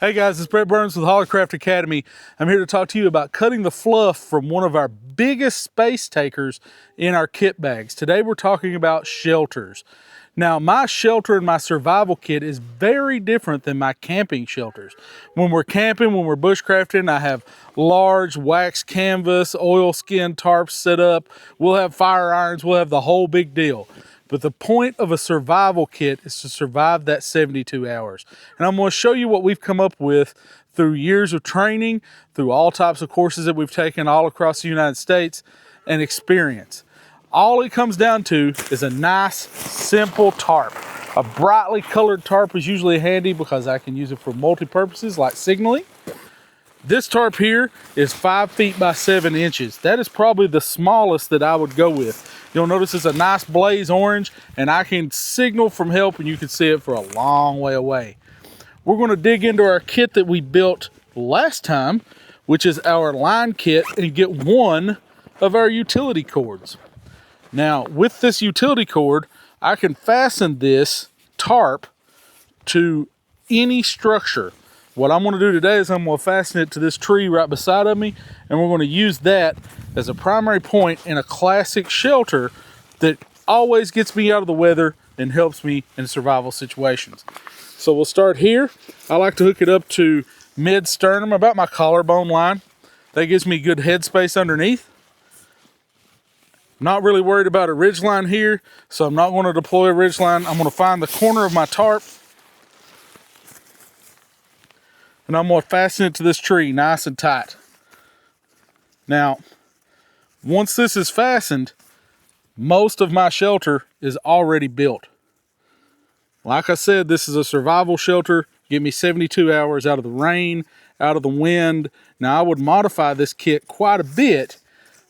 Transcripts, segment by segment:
Hey guys, it's Brett Burns with Hollercraft Academy. I'm here to talk to you about cutting the fluff from one of our biggest space takers in our kit bags. Today we're talking about shelters. Now my shelter and my survival kit is very different than my camping shelters. When we're camping, when we're bushcrafting, I have large wax canvas, oilskin tarps set up. We'll have fire irons, we'll have the whole big deal. But the point of a survival kit is to survive that 72 hours. And I'm going to show you what we've come up with through years of training, through all types of courses that we've taken all across the United States, and experience. All it comes down to is a nice, simple tarp. A brightly colored tarp is usually handy because I can use it for multi-purposes like signaling. This tarp here is 5 feet by 7 inches. That is probably the smallest that I would go with. You'll notice it's a nice blaze orange, and I can signal from help and you can see it for a long way away. We're going to dig into our kit that we built last time, which is our line kit, and get one of our utility cords. Now, with this utility cord, I can fasten this tarp to any structure. What I'm going to do today is I'm going to fasten it to this tree right beside of me, and we're going to use that as a primary point in a classic shelter that always gets me out of the weather and helps me in survival situations. So we'll start here. I like to hook it up to mid-sternum, about my collarbone line. That gives me good headspace underneath. Not really worried about a ridge line here, so I'm not going to deploy a ridge line. I'm going to find the corner of my tarp, and I'm going to fasten it to this tree nice and tight. Now, once this is fastened, most of my shelter is already built. Like I said, this is a survival shelter. Give me 72 hours out of the rain, out of the wind. Now, I would modify this kit quite a bit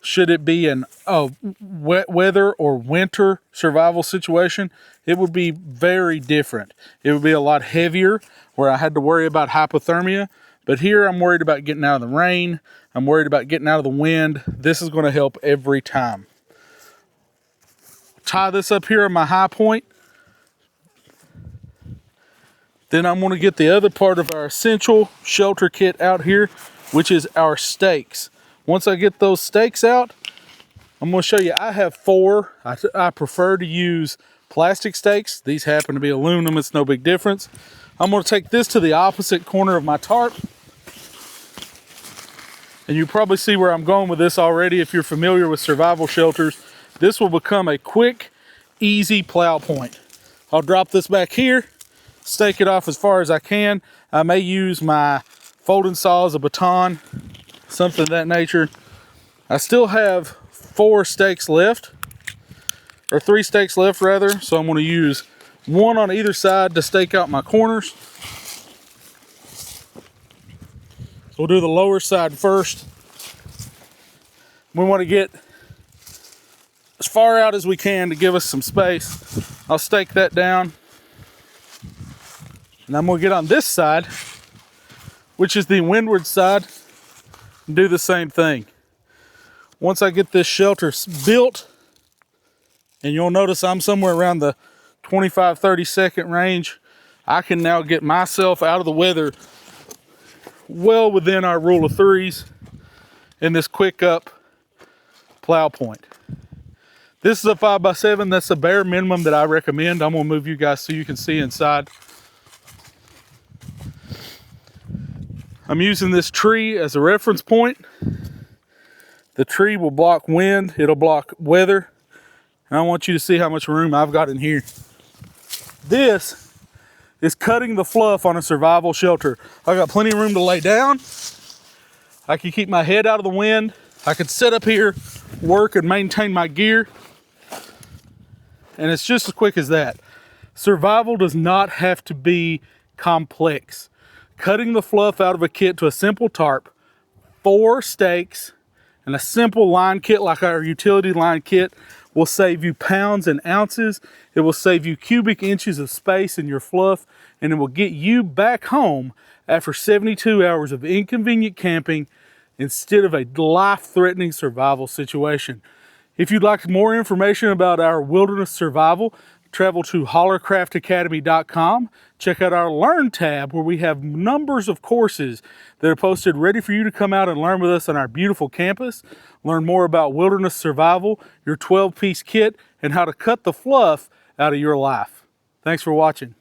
should it be a wet weather or winter survival situation. It would be very different. It would be a lot heavier where I had to worry about hypothermia. But here I'm worried about getting out of the rain. I'm worried about getting out of the wind. This is going to help every time. Tie this up here on my high point. Then I'm going to get the other part of our essential shelter kit out here, which is our stakes. Once I get those stakes out, I'm going to show you, I have 4. I prefer to use plastic stakes. These happen to be aluminum, it's no big difference. I'm going to take this to the opposite corner of my tarp. And you probably see where I'm going with this already if you're familiar with survival shelters. This will become a quick, easy plow point. I'll drop this back here, stake it off as far as I can. I may use my folding saw as a baton, something of that nature. I still have 4 stakes left, or 3 stakes left rather, so I'm going to use one on either side to stake out my corners. We'll do the lower side first. We want to get as far out as we can to give us some space. I'll stake that down. And I'm going to get on this side, which is the windward side, and do the same thing. Once I get this shelter built, and you'll notice I'm somewhere around the 25-30 second range, I can now get myself out of the weather well within our rule of 3s in this quick up plow point. This is a 5x7. That's the bare minimum that I recommend. I'm going to move you guys so you can see inside. I'm using this tree as a reference point. The tree will block wind, it'll block weather, and I want you to see how much room I've got in here. This is cutting the fluff on a survival shelter. I got plenty of room to lay down. I can keep my head out of the wind. I can sit up here, work and maintain my gear. And it's just as quick as that. Survival does not have to be complex. Cutting the fluff out of a kit to a simple tarp, 4 stakes, and a simple line kit like our utility line kit will save you pounds and ounces. It will save you cubic inches of space in your fluff, and it will get you back home after 72 hours of inconvenient camping instead of a life-threatening survival situation. If you'd like more information about our wilderness survival, travel to hollercraftacademy.com. Check out our Learn tab where we have numbers of courses that are posted ready for you to come out and learn with us on our beautiful campus. Learn more about wilderness survival, your 12-piece kit, and how to cut the fluff out of your life. Thanks for watching.